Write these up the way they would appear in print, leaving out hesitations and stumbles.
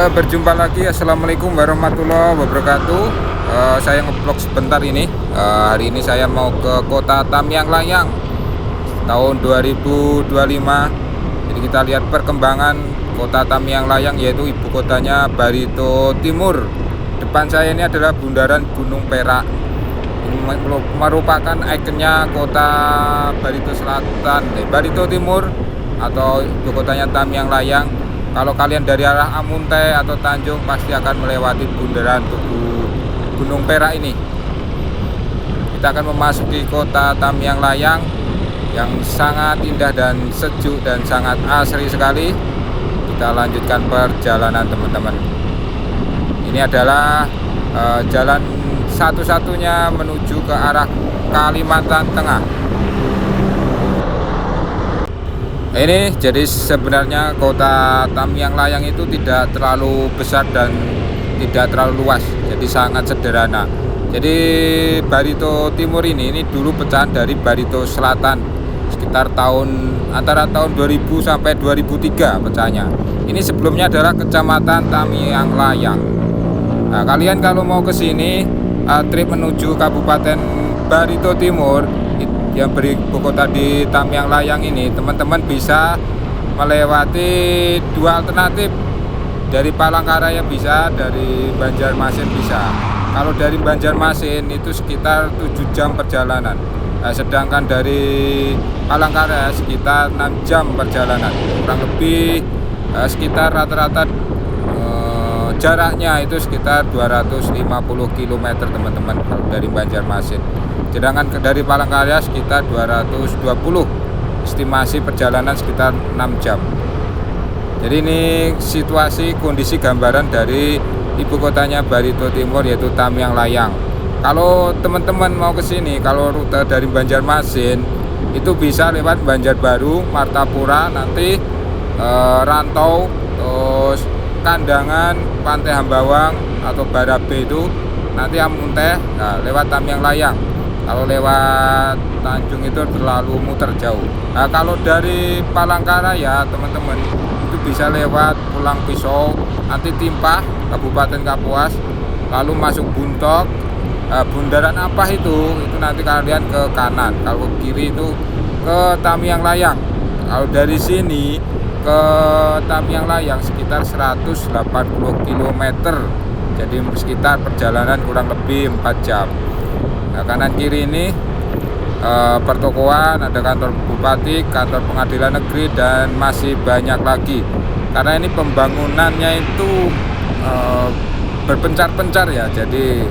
Berjumpa lagi. Assalamualaikum warahmatullahi wabarakatuh. Saya ngeblog sebentar ini. Hari ini saya mau ke kota Tamiang Layang tahun 2025. Jadi kita lihat perkembangan kota Tamiang Layang, yaitu ibu kotanya Barito Timur. Depan saya ini adalah bundaran Gunung Perak. Ini merupakan ikonnya kota Barito Selatan, Barito Timur, atau ibu kotanya Tamiang Layang. Kalau kalian dari arah Amuntai atau Tanjung pasti akan melewati bundaran Tugu Gunung Perak ini. Kita akan memasuki kota Tamiang Layang yang sangat indah dan sejuk dan sangat asri sekali. Kita lanjutkan perjalanan, teman-teman. Ini adalah jalan satu-satunya menuju ke arah Kalimantan Tengah. Ini jadi sebenarnya kota Tamiang Layang itu tidak terlalu besar dan tidak terlalu luas, jadi sangat sederhana. Jadi Barito Timur ini dulu pecahan dari Barito Selatan sekitar antara tahun 2000 sampai 2003 pecahnya. Ini sebelumnya adalah Kecamatan Tamiang Layang. Nah, kalian kalau mau ke sini trip menuju Kabupaten Barito Timur yang beribu kota di Tamiang Layang ini, teman-teman bisa melewati dua alternatif. Dari Palangkaraya bisa, dari Banjarmasin bisa. Kalau dari Banjarmasin itu sekitar 7 jam perjalanan, sedangkan dari Palangkaraya sekitar 6 jam perjalanan. Kurang lebih sekitar rata-rata jaraknya itu sekitar 250 km, teman-teman, kalau dari Banjarmasin. Sedangkan dari Palangkaraya sekitar 220, estimasi perjalanan sekitar 6 jam. Jadi ini situasi kondisi gambaran dari ibu kotanya Barito Timur, yaitu Tamiang Layang. Kalau teman-teman mau ke sini, kalau rute dari Banjarmasin itu bisa lewat Banjarbaru, Martapura, nanti Rantau, terus Kandangan, Pantai Hambawang atau Barabe itu nanti Amuntai, lewat Tamiang Layang. Kalau lewat Tanjung itu terlalu muter jauh. Nah, kalau dari Palangkaraya, teman-teman, itu bisa lewat Pulang Pisau, nanti Timpah, Kabupaten Kapuas, lalu masuk Buntok, bundaran apa itu nanti kalian ke kanan. Kalau ke kiri itu ke Tamiang Layang. Kalau dari sini ke Tamiang Layang sekitar 180 km. Jadi sekitar perjalanan kurang lebih 4 jam. Nah, kanan kiri ini pertokoan, ada kantor bupati, kantor pengadilan negeri, dan masih banyak lagi. Karena ini pembangunannya itu berpencar-pencar ya. Jadi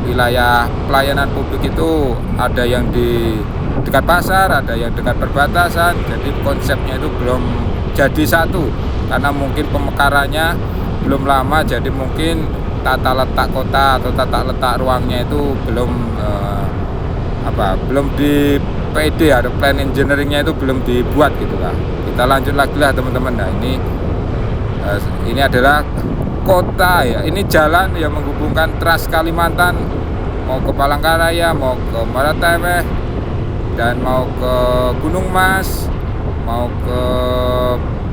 wilayah pelayanan publik itu ada yang di dekat pasar, ada yang dekat perbatasan. Jadi konsepnya itu belum jadi satu, karena mungkin pemekarannya belum lama. Jadi mungkin tata letak kota atau tata letak ruangnya itu belum belum di PD atau plan engineeringnya itu belum dibuat gitu lah. Kita lanjut lagi lah, teman-teman. Nah, ini adalah kota ya. Ini jalan yang menghubungkan Trans Kalimantan, mau ke Palangkaraya, mau ke Maratewe, dan mau ke Gunung Mas, mau ke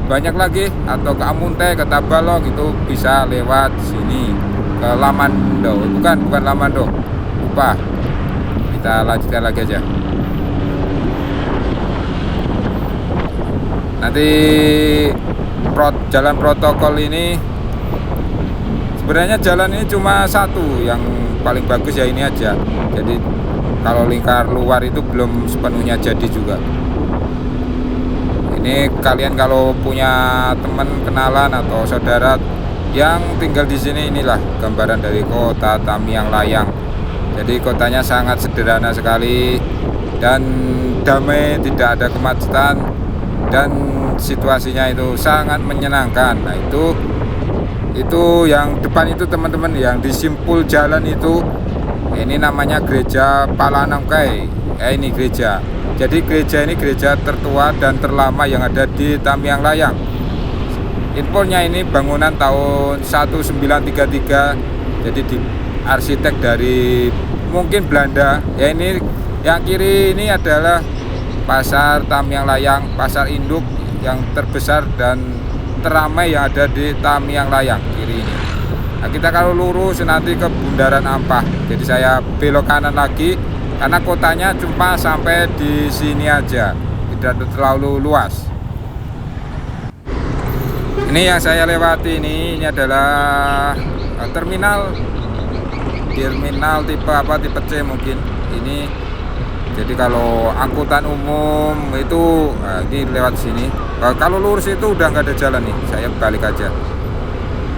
banyak lagi, atau ke Amuntai, ke Tabalong, itu bisa lewat sini ke Lamando. Bukan Lamando, lupa. Kita lanjutkan lagi aja. Nanti jalan protokol ini, sebenarnya jalan ini cuma satu yang paling bagus ya, ini aja. Jadi kalau lingkar luar itu belum sepenuhnya jadi juga. Ini kalian kalau punya teman, kenalan, atau saudara yang tinggal di sini, inilah gambaran dari kota Tamiang Layang. Jadi kotanya sangat sederhana sekali dan damai, tidak ada kemacetan, dan situasinya itu sangat menyenangkan. Nah, itu yang depan itu, teman-teman, yang di simpul jalan itu, ini namanya Gereja Palanangkai. Ini gereja. Jadi gereja ini gereja tertua dan terlama yang ada di Tamiang Layang. Infonya ini bangunan tahun 1933. Jadi di arsitek dari mungkin Belanda ya. Ini yang kiri ini adalah pasar Tamiang Layang, pasar induk yang terbesar dan teramai yang ada di Tamiang Layang kiri ini. Nah, kita kalau lurus nanti ke Bundaran Ampah. Jadi saya belok kanan lagi karena kotanya cuma sampai di sini aja, tidak terlalu luas. Ini yang saya lewati ini adalah terminal tipe apa, tipe C mungkin ini. Jadi kalau angkutan umum itu ini lewat sini. Kalau lurus itu udah nggak ada jalan nih, saya balik aja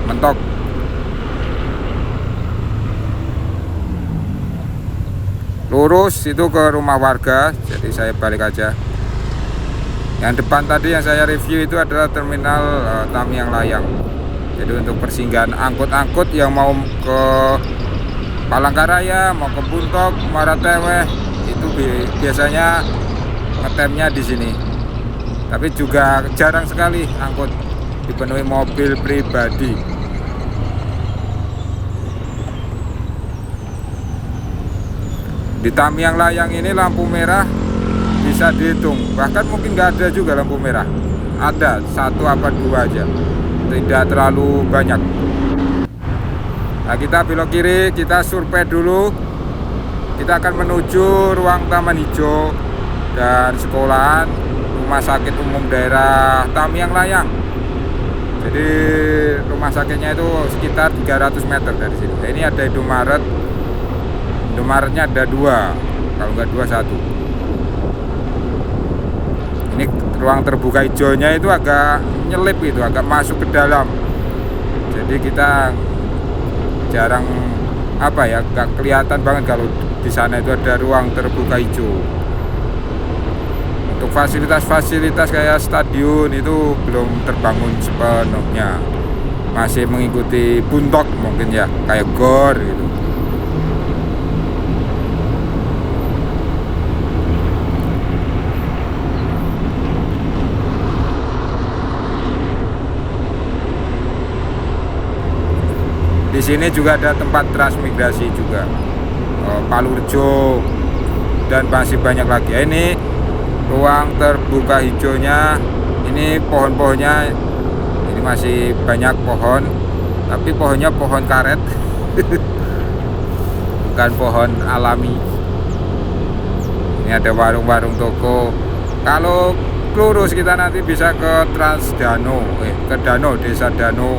mentok. Lurus itu ke rumah warga, jadi saya balik aja. Yang depan tadi yang saya review itu adalah terminal Tamiang Layang. Jadi untuk persinggahan angkut-angkut yang mau ke Palangkaraya, mau ke Buntok, Marateweh, itu biasanya ngetemnya di sini. Tapi juga jarang sekali angkut dipenuhi mobil pribadi. Di Tamiang Layang ini lampu merah bisa dihitung, bahkan mungkin nggak ada juga lampu merah, ada 1 apa 2 aja, tidak terlalu banyak. Nah, kita belok kiri, kita survei dulu. Kita akan menuju ruang taman hijau dan sekolahan rumah sakit umum daerah Tamiang Layang. Jadi rumah sakitnya itu sekitar 300 meter dari sini. Nah, ini ada Indomaretnya ada 2, kalau nggak 2 1. Ini ruang terbuka hijaunya itu agak nyelip, itu agak masuk ke dalam. Jadi kita jarang nggak kelihatan banget kalau di sana itu ada ruang terbuka hijau. Untuk fasilitas kayak stadion itu belum terbangun sepenuhnya, masih mengikuti Buntok mungkin ya, kayak GOR gitu. Di sini juga ada tempat transmigrasi juga, Palurejo, dan masih banyak lagi. Ini ruang terbuka hijaunya, ini pohon-pohonnya, ini masih banyak pohon, tapi pohonnya pohon karet, bukan pohon alami. Ini ada warung-warung toko. Kalau lurus kita nanti bisa ke ke Dano, Desa Dano,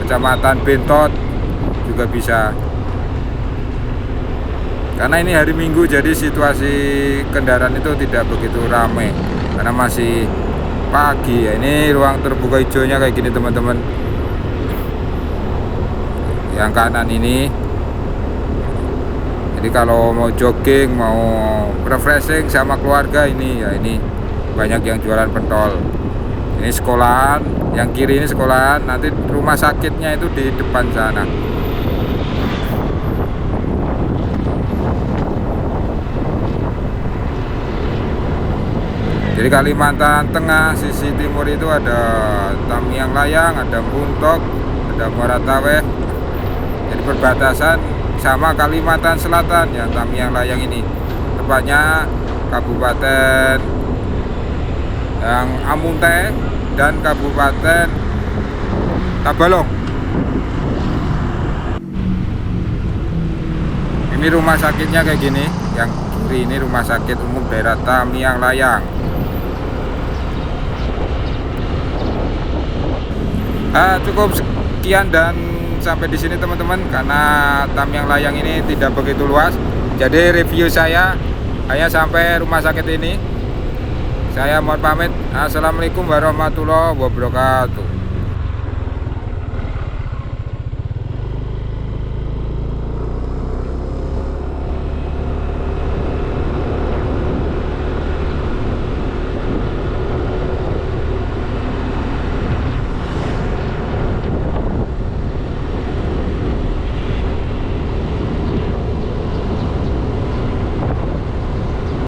Kecamatan Bentot juga bisa. Karena ini hari Minggu, jadi situasi kendaraan itu tidak begitu ramai karena masih pagi ya. Ini ruang terbuka hijaunya kayak gini teman-teman. Yang kanan ini, jadi kalau mau jogging, mau refreshing sama keluarga, ini banyak yang jualan pentol. Ini sekolahan, yang kiri ini sekolahan, nanti rumah sakitnya itu di depan sana. Jadi Kalimantan Tengah sisi timur itu ada Tamiang Layang, ada Buntok, ada Marateweh. Jadi perbatasan sama Kalimantan Selatan yang Tamiang Layang ini, tepatnya Kabupaten yang Amunte dan Kabupaten Tabalong. Ini rumah sakitnya kayak gini, yang kiri ini rumah sakit umum daerah Tamiang Layang. Cukup sekian dan sampai di sini teman-teman, karena Tamiang Layang ini tidak begitu luas. Jadi review saya hanya sampai rumah sakit ini. Saya mohon pamit. Assalamualaikum warahmatullahi wabarakatuh.